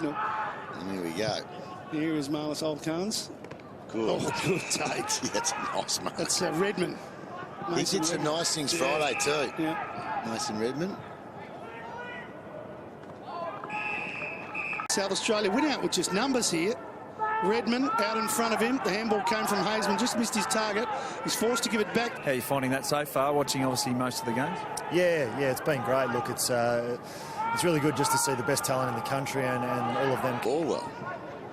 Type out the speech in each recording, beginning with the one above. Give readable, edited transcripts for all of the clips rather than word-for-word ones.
And here we go. Here is Marlis Oldkhans. Good. Oh, good take. Yeah, that's nice, mate. That's Redman. He did some nice things Friday too. Yeah. Mason Redman. South Australia win out with just numbers here. Redman out in front of him. The handball came from Hazeman, just missed his target. He's forced to give it back. How are you finding that so far, watching obviously most of the games? Yeah, it's been great. Look, it's really good just to see the best talent in the country and all of them. All well.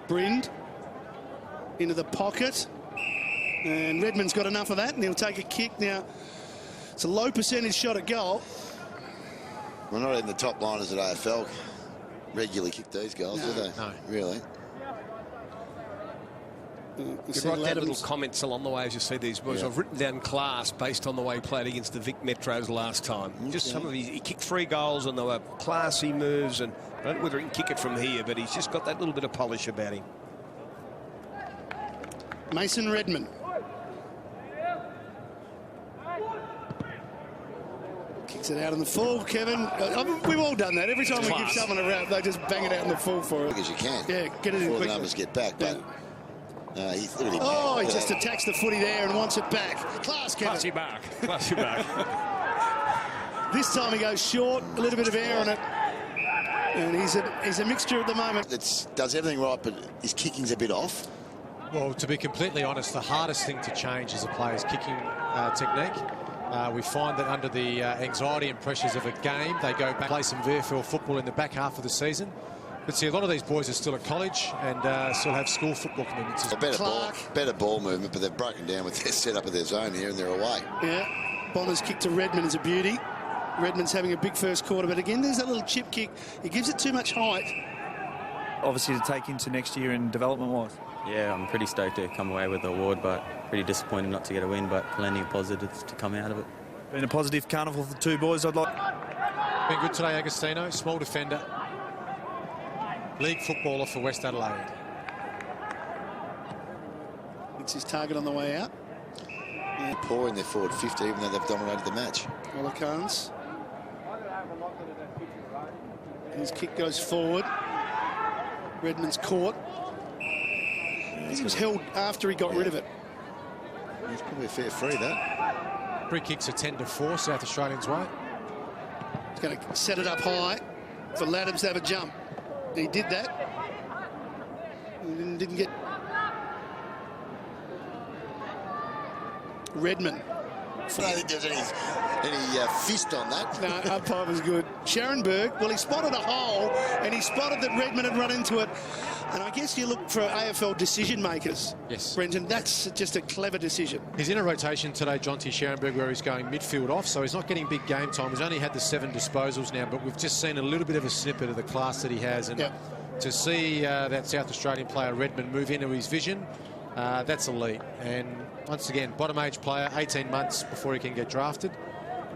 Brind into the pocket. And Redman's got enough of that, and he'll take a kick. Now, it's a low percentage shot at goal. We're not in the top liners at AFL. Regularly kick these goals, do they? No. Really? You write down little comments along the way as you see these boys. Yeah. I've written down class based on the way he played against the Vic Metros last time. Just some of he kicked 3 goals and they were classy moves, and I don't know whether he can kick it from here, but he's just got that little bit of polish about him. Mason Redman. Kicks it out in the full, Kevin. We've all done that. Every time we give someone a route, they just bang it out in the full for it. As you can. Yeah, get it in before quickly. the numbers get back, but look at him. Oh, he just attacks the footy there and wants it back. Class, Kevin. Classy back. Classy back. This time he goes short, a little bit of air on it. And he's a mixture at the moment. Does everything right, but his kicking's a bit off. Well, to be completely honest, the hardest thing to change is a player's kicking technique. We find that under the anxiety and pressures of a game, they go back, play some VFL football in the back half of the season. But see, a lot of these boys are still at college and still have school football commitments. Better ball movement, but they've broken down with their setup of their zone here and they're away. Yeah, Bonner's kick to Redman is a beauty. Redman's having a big first quarter, but again, there's that little chip kick. He gives it too much height. Obviously to take into next year in development-wise. Yeah, I'm pretty stoked to come away with the award, but pretty disappointed not to get a win, but plenty of positives to come out of it. Been a positive carnival for the 2 boys, I'd like. Been good today, Agostino. Small defender. League footballer for West Adelaide. It's his target on the way out. They're poor in their forward 50, even though they've dominated the match. Oldkhans. His kick goes forward. Redman's caught. He was held after he got rid of it. It's probably a fair free, that. Free kicks are 10-4 South Australians' way. He's going to set it up high for Laddams to have a jump. He did that. He didn't get... Redman. I don't think there's any fist on that. No, umpire was good. Scharenberg, well, he spotted a hole, and he spotted that Redman had run into it. And I guess you look for AFL decision makers. Yes. Brendan, that's just a clever decision. He's in a rotation today, Jonty Scharenberg, where he's going midfield off, so he's not getting big game time. He's only had the 7 disposals now, but we've just seen a little bit of a snippet of the class that he has. And to see that South Australian player, Redman, move into his vision, that's elite. And once again, bottom age player, 18 months before he can get drafted.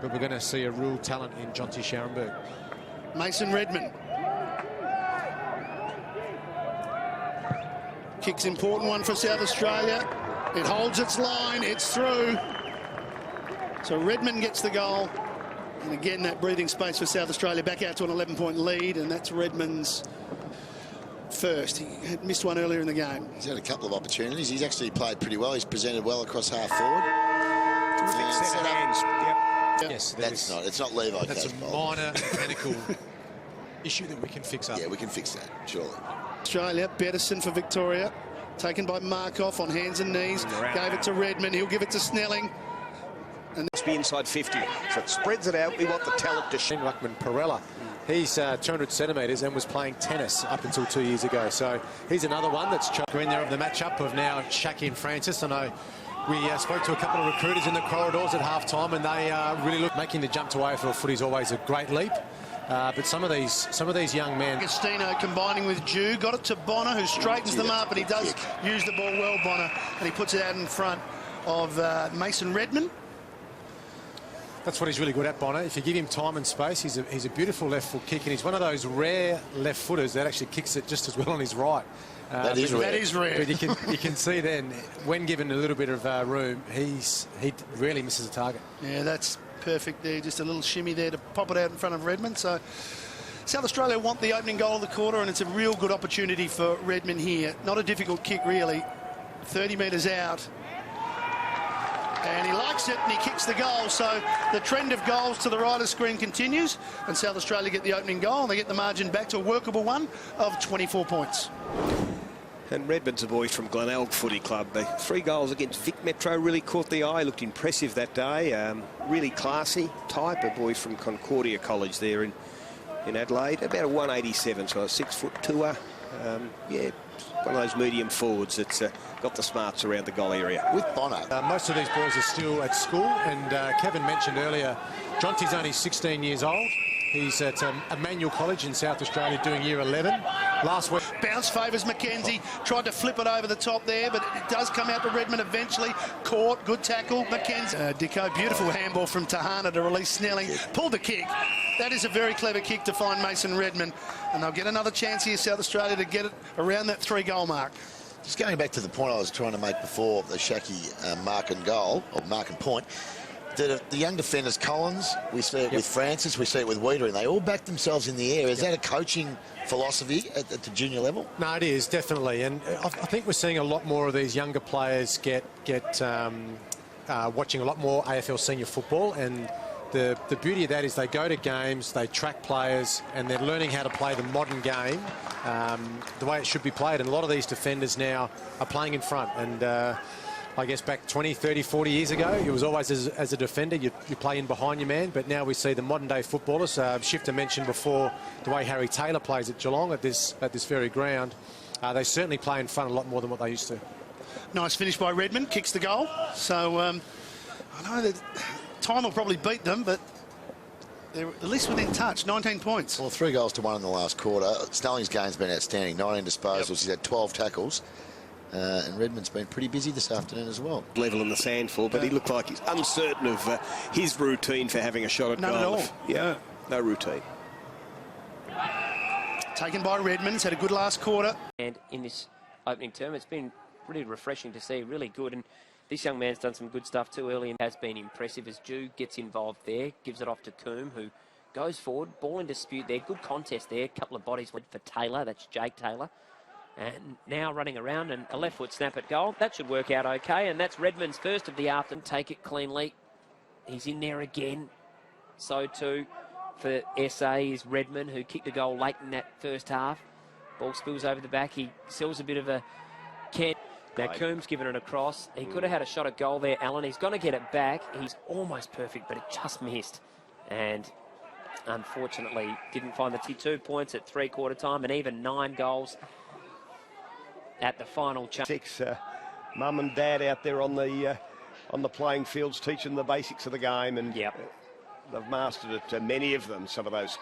But we're going to see a real talent in Jonty Scharenberg. Mason Redman. Kick's important one for South Australia. It holds its line, it's through. So Redman gets the goal. And again, that breathing space for South Australia back out to an 11-point lead, and that's Redman's first. He had missed one earlier in the game. He's had a couple of opportunities. He's actually played pretty well. He's presented well across half forward. Terrific set of hands. Yep. Yes, it's not Levi. That's a minor mechanical issue that we can fix up. Yeah, we can fix that, surely. Australia, Bettison for Victoria. Taken by Markov on hands and knees. Gave it to Redman. He'll give it to Snelling. And must be inside 50. So it spreads it out. We want the talent to shoot. Ruckman Perella. He's 200 centimetres and was playing tennis up until 2 years ago. So he's another one that's in there of the matchup of now Shaki and Francis. I know we spoke to a couple of recruiters in the corridors at half-time, and they really look making the jump to AFL footy is always a great leap. But some of these young men. Agostino combining with Jew, got it to Bonner, who straightens them up, and he does use the ball well, Bonner, and he puts it out in front of Mason Redman. That's what he's really good at, Bonner. If you give him time and space, he's a beautiful left foot kick, and he's one of those rare left footers that actually kicks it just as well on his right. That is rare. But you can see then, when given a little bit of room, he rarely misses a target. Yeah, that's perfect there. Just a little shimmy there to pop it out in front of Redman. So South Australia want the opening goal of the quarter, and it's a real good opportunity for Redman here. Not a difficult kick, really. 30 metres out. And he likes it, and he kicks the goal. So the trend of goals to the right of screen continues, and South Australia get the opening goal, and they get the margin back to a workable one of 24 points. And Redman's a boy from Glenelg Footy Club. The 3 goals against Vic Metro really caught the eye, looked impressive that day. Really classy type, a boy from Concordia College there in Adelaide. About a 187, so a 6'2". Yeah, one of those medium forwards that's got the smarts around the goal area. With Bono. Most of these boys are still at school, and Kevin mentioned earlier, Jonty's only 16 years old. He's at Emmanuel College in South Australia doing year 11. Last week. Bounce favours Mackenzie. Tried to flip it over the top there, but it does come out to Redman eventually. Caught. Good tackle. Mackenzie. Dicko. Beautiful handball from Tahana to release Snelling. Pulled the kick. That is a very clever kick to find Mason Redman. And they'll get another chance here, South Australia, to get it around that 3-goal mark. Just going back to the point I was trying to make before, the Shaki mark and goal, or mark and point. The young defenders, Collins, we see it with Francis, we see it with Weeder, and they all back themselves in the air. Is that a coaching philosophy at the junior level? No, it is, definitely. And I think we're seeing a lot more of these younger players watching a lot more AFL senior football. And the beauty of that is they go to games, they track players, and they're learning how to play the modern game the way it should be played. And a lot of these defenders now are playing in front. And I guess back 20, 30, 40 years ago, it was always as a defender, you play in behind your man, but now we see the modern-day footballers. Shifter mentioned before the way Harry Taylor plays at Geelong at this very ground. They certainly play in front a lot more than what they used to. Nice finish by Redman, kicks the goal. So I know that time will probably beat them, but they're at least within touch. 19 points. Well, 3 goals to 1 in the last quarter. Snelling's game's been outstanding. 19 disposals. He's had 12 tackles. And Redman's been pretty busy this afternoon as well. Level in the sand for, but he looked like he's uncertain of his routine for having a shot at goal. None at all. Yeah, no routine. Taken by Redman. He's had a good last quarter. And in this opening term, it's been really refreshing to see, really good. And this young man's done some good stuff too early and has been impressive as Jew gets involved there, gives it off to Coombe, who goes forward. Ball in dispute there. Good contest there. A couple of bodies went for Taylor. That's Jake Taylor. And now running around and a left foot snap at goal. That should work out okay. And that's Redman's first of the afternoon. Take it cleanly. He's in there again. So too for SA is Redman, who kicked a goal late in that first half. Ball spills over the back. He sells a bit of a can. Now Coombs given it across. He could have had a shot at goal there, Allen. He's going to get it back. He's almost perfect, but it just missed. And unfortunately didn't find the 2 points at 3/4 time, and even 9 goals at the final chance. 6 mum and dad out there on the playing fields teaching the basics of the game, and they've mastered it. Many of them, some of those